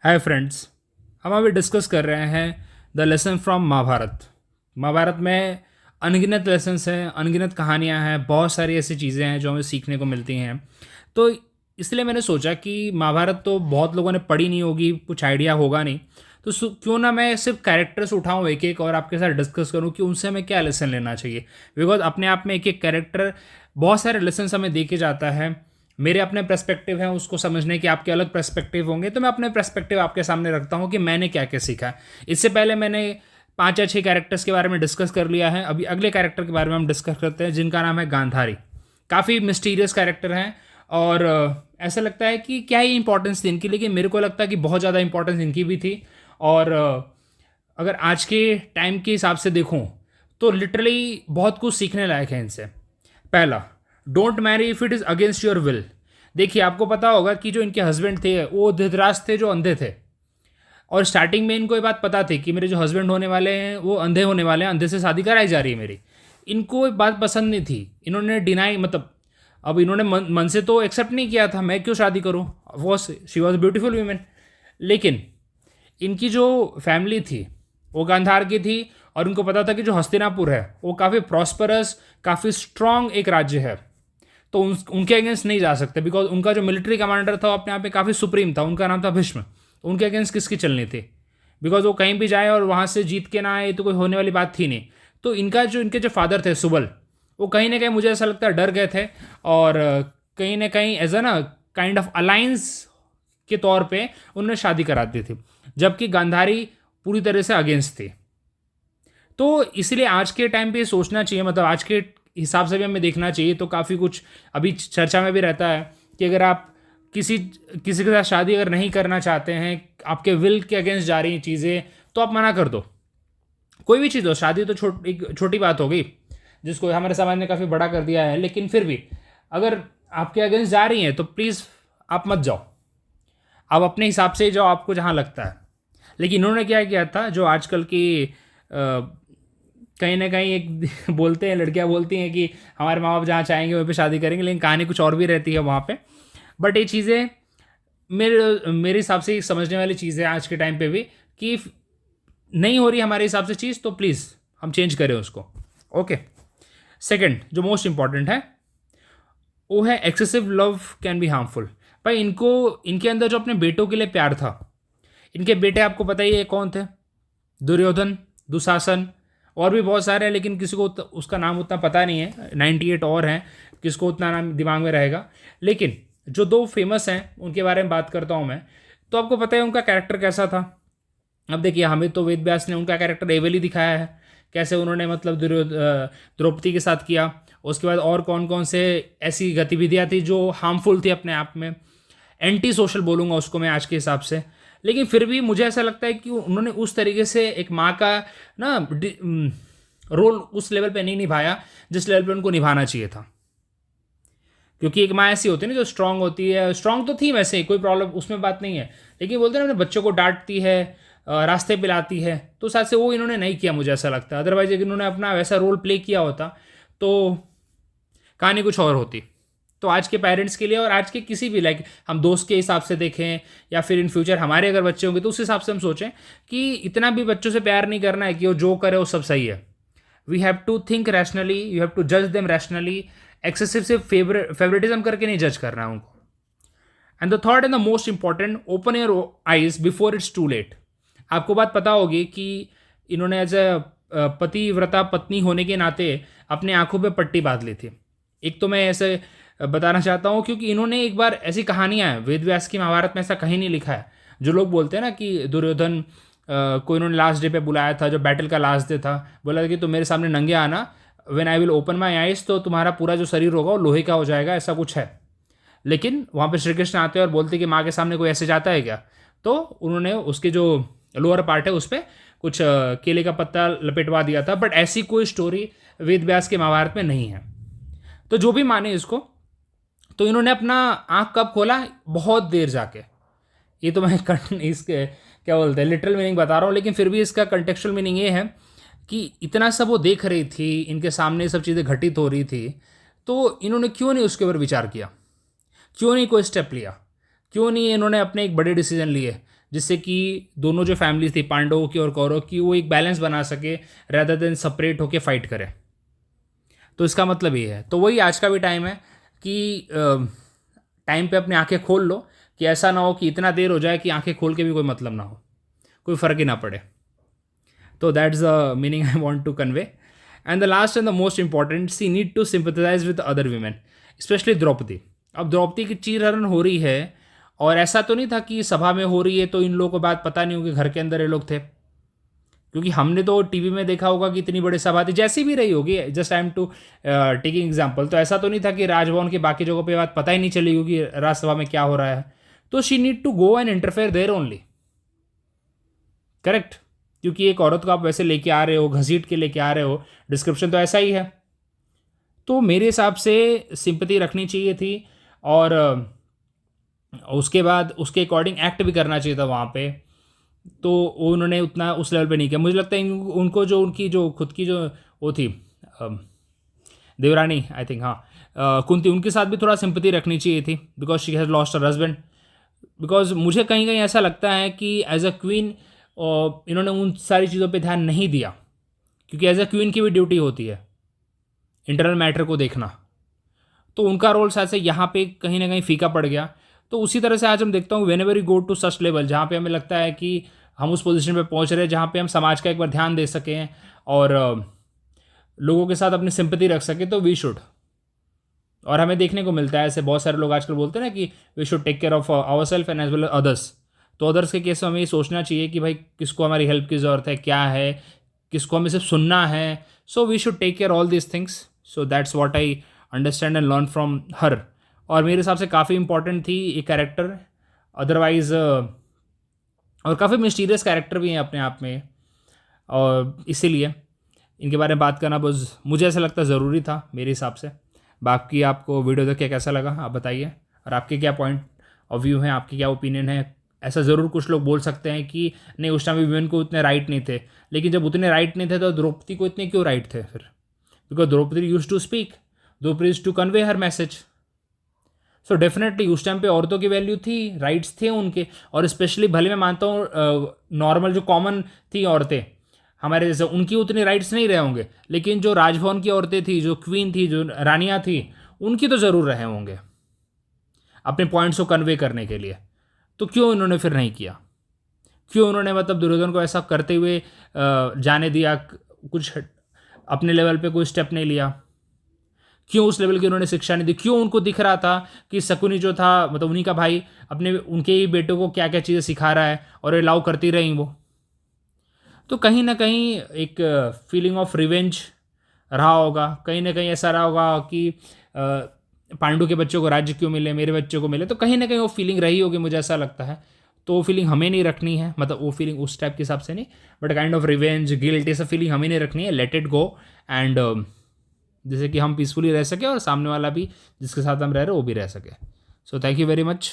Hi friends. हम अभी discuss कर रहे हैं the lesson from Mahabharata. Mahabharata में अनगिनत लेसन्स हैं, अनगिनत कहानियाँ हैं, बहुत सारी ऐसी चीज़ें हैं जो हमें सीखने को मिलती हैं। तो इसलिए मैंने सोचा कि महाभारत तो बहुत लोगों ने पढ़ी नहीं होगी, कुछ आइडिया होगा नहीं, तो क्यों ना मैं सिर्फ कैरेक्टर्स उठाऊँ एक एक और आपके साथ डिस्कस करूँ कि उनसे हमें क्या लेसन लेना चाहिए। बिकॉज अपने आप में एक एक कैरेक्टर बहुत सारे लेसन हमें दे के जाता है। मेरे अपने पर्सपेक्टिव हैं, उसको समझने के आपके अलग पर्सपेक्टिव होंगे, तो मैं अपने पर्सपेक्टिव आपके सामने रखता हूँ कि मैंने क्या क्या सीखा है। इससे पहले मैंने 5 या 6 कैरेक्टर्स के बारे में डिस्कस कर लिया है। अभी अगले कैरेक्टर के बारे में हम डिस्कस करते हैं, जिनका नाम है गांधारी। काफ़ी मिस्टीरियस कैरेक्टर हैं और ऐसा लगता है कि क्या ही इंपॉर्टेंस थी इनकी, लेकिन मेरे को लगता है कि बहुत ज़्यादा इंपॉर्टेंस इनकी भी थी। और अगर आज के टाइम के हिसाब से देखूँ तो लिटरली बहुत कुछ सीखने लायक है इनसे। पहला, don't marry if it is against your will. देखिए, आपको पता होगा कि जो इनके हस्बैंड थे वो धृतराज थे, जो अंधे थे। और स्टार्टिंग में इनको ये बात पता थी कि मेरे जो हस्बैंड होने वाले हैं वो अंधे होने वाले हैं, अंधे से शादी कराई जा रही है मेरी। इनको एक बात पसंद नहीं थी, इन्होंने डिनाई, मतलब अब इन्होंने मन से तो एक्सेप्ट नहीं किया था, मैं क्यों शादी करूँ, वो शी वॉज ब्यूटीफुल वीमेन। लेकिन इनकी जो फैमिली थी वो गांधार की थी, और उनको पता था कि जो हस्तिनापुर है वो काफ़ी प्रॉस्परस, काफ़ी स्ट्रांग एक राज्य है। तो उनके अगेंस्ट नहीं जा सकते, बिकॉज उनका जो मिलिट्री कमांडर था वो अपने आप में काफ़ी सुप्रीम था, उनका नाम था भीष्म। उनके अगेंस्ट किसकी चलनी थी, बिकॉज वो कहीं भी जाए और वहाँ से जीत के ना आए तो कोई होने वाली बात थी नहीं। तो इनके जो फादर थे सुबल, वो कहीं ना कहीं मुझे ऐसा लगता है डर गए थे, और कहीं ना कहीं एज अ ना काइंड ऑफ अलायंस के तौर पे उन्होंने शादी करा दी थी, जबकि गांधारी पूरी तरह से अगेंस्ट थी। तो इसलिए आज के टाइम पे सोचना चाहिए, मतलब आज के हिसाब से भी हमें देखना चाहिए। तो काफ़ी कुछ अभी चर्चा में भी रहता है कि अगर आप किसी किसी के साथ शादी अगर नहीं करना चाहते हैं, आपके विल के अगेंस्ट जा रही चीज़ें, तो आप मना कर दो। कोई भी चीज़ हो, शादी तो एक छोटी बात हो गई जिसको हमारे समाज ने काफ़ी बड़ा कर दिया है, लेकिन फिर भी अगर आपके अगेंस्ट जा रही हैं तो प्लीज़ आप मत जाओ, आप अपने हिसाब से जाओ, आपको जहाँ लगता है। लेकिन इन्होंने क्या किया था, जो आजकल की कहीं ना कहीं एक बोलते हैं, लड़कियां बोलती हैं कि हमारे माँ बाप जहाँ चाहेंगे वहीं पे शादी करेंगे, लेकिन कहानी कुछ और भी रहती है वहाँ पे। बट ये चीज़ें मेरे हिसाब से समझने वाली चीज़ है आज के टाइम पे भी, कि नहीं हो रही हमारे हिसाब से चीज़ तो प्लीज़ हम चेंज करें उसको। ओके। सेकंड, जो मोस्ट इंपॉर्टेंट है वो है excessive love can be harmful. भाई इनके अंदर जो अपने बेटों के लिए प्यार था, इनके बेटे आपको पता ही है कौन थे, दुर्योधन, दुशासन, और भी बहुत सारे हैं, लेकिन किसी को उसका नाम उतना पता नहीं है। 98 और हैं, किसको उतना नाम दिमाग में रहेगा। लेकिन जो दो फेमस हैं उनके बारे में बात करता हूँ मैं। तो आपको पता है उनका कैरेक्टर कैसा था। अब देखिए, हमें तो वेद व्यास ने उनका कैरेक्टर एवल ही दिखाया है, कैसे उन्होंने मतलब द्रौपदी के साथ किया। उसके बाद और कौन कौन से ऐसी गतिविधियाँ थी जो हार्मफुल थी अपने आप में, एंटी सोशल बोलूँगा उसको मैं आज के हिसाब से। लेकिन फिर भी मुझे ऐसा लगता है कि उन्होंने उस तरीके से एक माँ का ना रोल उस लेवल पे नहीं निभाया जिस लेवल पे उनको निभाना चाहिए था। क्योंकि एक माँ ऐसी होती है ना जो स्ट्रांग होती है, स्ट्रांग तो थी वैसे, कोई प्रॉब्लम उसमें बात नहीं है, लेकिन बोलते हैं ना अपने बच्चों को डांटती है, रास्ते पे लाती है, तो साथ से वो इन्होंने नहीं किया मुझे ऐसा लगता है। अदरवाइज अगर इन्होंने अपना वैसा रोल प्ले किया होता तो कहानी कुछ और होती। तो आज के पेरेंट्स के लिए और आज के किसी भी लाइक हम दोस्त के हिसाब से देखें, या फिर इन फ्यूचर हमारे अगर बच्चे होंगे तो उस हिसाब से हम सोचें कि इतना भी बच्चों से प्यार नहीं करना है कि वो जो करे वो सब सही है। We have to think rationally, you have to जज देम रैशनली। एक्सेसिव से फेवरेटिज्म करके नहीं जज करना है उनको। And the third and the most important, open your eyes before it's too late. आपको बात पता होगी कि इन्होंने एज ए पतिव्रता पत्नी होने के नाते अपने आंखों पे पट्टी बांध ली थी। एक तो मैं ऐसे बताना चाहता हूँ क्योंकि इन्होंने एक बार ऐसी कहानियाँ हैं, वेद व्यास की महाभारत में ऐसा कहीं नहीं लिखा है। जो लोग बोलते हैं ना कि दुर्योधन को इन्होंने लास्ट डे पे बुलाया था, जो बैटल का लास्ट डे था, बोला था कि तुम मेरे सामने नंगे आना, when I will open my eyes, तो तुम्हारा पूरा जो शरीर होगा वो लोहे का हो जाएगा, ऐसा कुछ है। लेकिन वहाँ पे श्री कृष्ण आते हैं और बोलते कि माँ के सामने कोई ऐसे जाता है क्या, तो उन्होंने उसके जो लोअर पार्ट है उस पर कुछ केले का पत्ता लपेटवा दिया था। बट ऐसी कोई स्टोरी वेद व्यास के महाभारत में नहीं है। तो जो भी माने इसको, तो इन्होंने अपना आँख कब खोला, बहुत देर जाके। ये तो मैं इसके क्या बोलते हैं लिटरल मीनिंग बता रहा हूँ, लेकिन फिर भी इसका कंटेक्चुअल मीनिंग ये है कि इतना सब वो देख रही थी, इनके सामने सब चीज़ें घटित हो रही थी, तो इन्होंने क्यों नहीं उसके ऊपर विचार किया, क्यों नहीं कोई स्टेप लिया, क्यों नहीं इन्होंने अपने एक बड़े डिसीजन लिए। जिससे कि दोनों जो फैमिलीज थी पांडवों की और कौरव की वो एक बैलेंस बना सके rather देन सेपरेट होके फाइट करें। तो इसका मतलब ये है। तो वही आज का भी टाइम है कि टाइम पे अपनी आंखें खोल लो कि ऐसा ना हो कि इतना देर हो जाए कि आंखें खोल के भी कोई मतलब ना हो, कोई फ़र्क ही ना पड़े। तो that's the meaning I want to convey. And the last and the most important, she need to sympathise with other women, especially Draupadi. अब द्रौपदी की चीरहरण हो रही है और ऐसा तो नहीं था कि सभा में हो रही है तो इन लोगों को बात पता नहीं होगी, घर के अंदर ये लोग थे। क्योंकि हमने तो टीवी में देखा होगा कि इतनी बड़ी सभा थी, जैसी भी रही होगी, just I am to taking example. तो ऐसा तो नहीं था कि राजभवन की बाकी जगहों पे बात पता ही नहीं चली होगी राज्यसभा में क्या हो रहा है। तो she need to go and interfere there only, correct. क्योंकि एक औरत को आप वैसे लेके आ रहे हो, घसीट के लेके आ रहे हो, डिस्क्रिप्शन तो ऐसा ही है। तो मेरे हिसाब से सिंपैथी रखनी चाहिए थी और उसके बाद उसके अकॉर्डिंग एक्ट भी करना चाहिए था वहाँ पे। तो उन्होंने उतना उस लेवल पे नहीं किया। मुझे लगता है उनको जो उनकी जो खुद की जो वो थी देवरानी, आई थिंक, हाँ, कुंती, उनके साथ भी थोड़ा सिंपैथी रखनी चाहिए थी because she has lost her husband. Because मुझे कहीं कहीं ऐसा लगता है कि एज अ क्वीन इन्होंने उन सारी चीज़ों पे ध्यान नहीं दिया, क्योंकि एज अ क्वीन की भी ड्यूटी होती है इंटरनल मैटर को देखना। तो उनका रोल शायद से यहाँ पे कहीं ना कहीं फीका पड़ गया। तो उसी तरह से आज हम देखता हूँ whenever you go to such level, जहाँ पे हमें लगता है कि हम उस पोजीशन पे पहुँच रहे हैं जहाँ पे हम समाज का एक बार ध्यान दे सकें और लोगों के साथ अपनी सिंपैथी रख सकें, तो वी शुड। और हमें देखने को मिलता है ऐसे बहुत सारे लोग आजकल बोलते हैं ना कि we should take care of our self and as well others. तो अदर्स के केस में हमें ये सोचना चाहिए कि भाई किसको हमारी हेल्प की ज़रूरत है, क्या है, किसको हमें सिर्फ सुनना है। So we should take care all this things. So that's what I understand and learn from her. और मेरे हिसाब से काफ़ी इंपॉर्टेंट थी ये कैरेक्टर, अदरवाइज़ और काफ़ी मिस्टीरियस कैरेक्टर भी हैं अपने आप में, और इसीलिए इनके बारे में बात करना बस मुझे ऐसा लगता ज़रूरी था मेरे हिसाब से। बाकी आपको वीडियो देख के कैसा लगा आप बताइए, और आपके क्या पॉइंट ऑफ व्यू हैं, आपके क्या ओपिनियन है। ऐसा ज़रूर कुछ लोग बोल सकते हैं कि नहीं उस टाइम वीमेन को उतने राइट नहीं थे, लेकिन जब उतने राइट नहीं थे तो द्रौपदी को इतने क्यों राइट थे फिर? Because Draupadi use to speak, Draupadi use to convey her message. So definitely उस टाइम पे औरतों की वैल्यू थी, राइट्स थे उनके। और स्पेशली भले मैं मानता हूँ नॉर्मल जो कॉमन थी औरतें हमारे जैसे, उनकी उतने राइट्स नहीं रहे होंगे, लेकिन जो राजभवन की औरतें थी, जो क्वीन थी, जो रानियाँ थी, उनकी तो ज़रूर रहे होंगे अपने पॉइंट्स को कन्वे करने के लिए। तो क्यों इन्होंने फिर नहीं किया? क्यों उन्होंने मतलब दुर्योधन को ऐसा करते हुए जाने दिया, कुछ अपने लेवल पे कोई स्टेप नहीं लिया? क्यों उस लेवल की उन्होंने शिक्षा नहीं दी? क्यों उनको दिख रहा था कि शकुनी जो था मतलब उन्हीं का भाई अपने उनके ही बेटों को क्या क्या चीज़ें सिखा रहा है और ये लाव करती रही वो? तो कहीं ना कहीं एक फीलिंग ऑफ रिवेंज रहा होगा, कहीं ना कहीं ऐसा रहा होगा कि पांडु के बच्चों को राज्य क्यों मिले, मेरे बच्चों को मिले। तो कहीं ना कहीं वो फीलिंग रही होगी, मुझे ऐसा लगता है। तो वो फीलिंग हमें नहीं रखनी है, मतलब वो फीलिंग उस टाइप के हिसाब से नहीं, but kind of revenge, guilt, ये सब फीलिंग हमें नहीं रखनी है। लेट इट गो एंड जैसे कि हम पीसफुली रह सके और सामने वाला भी जिसके साथ हम रह रहे हैं वो भी रह सके। So thank you very much.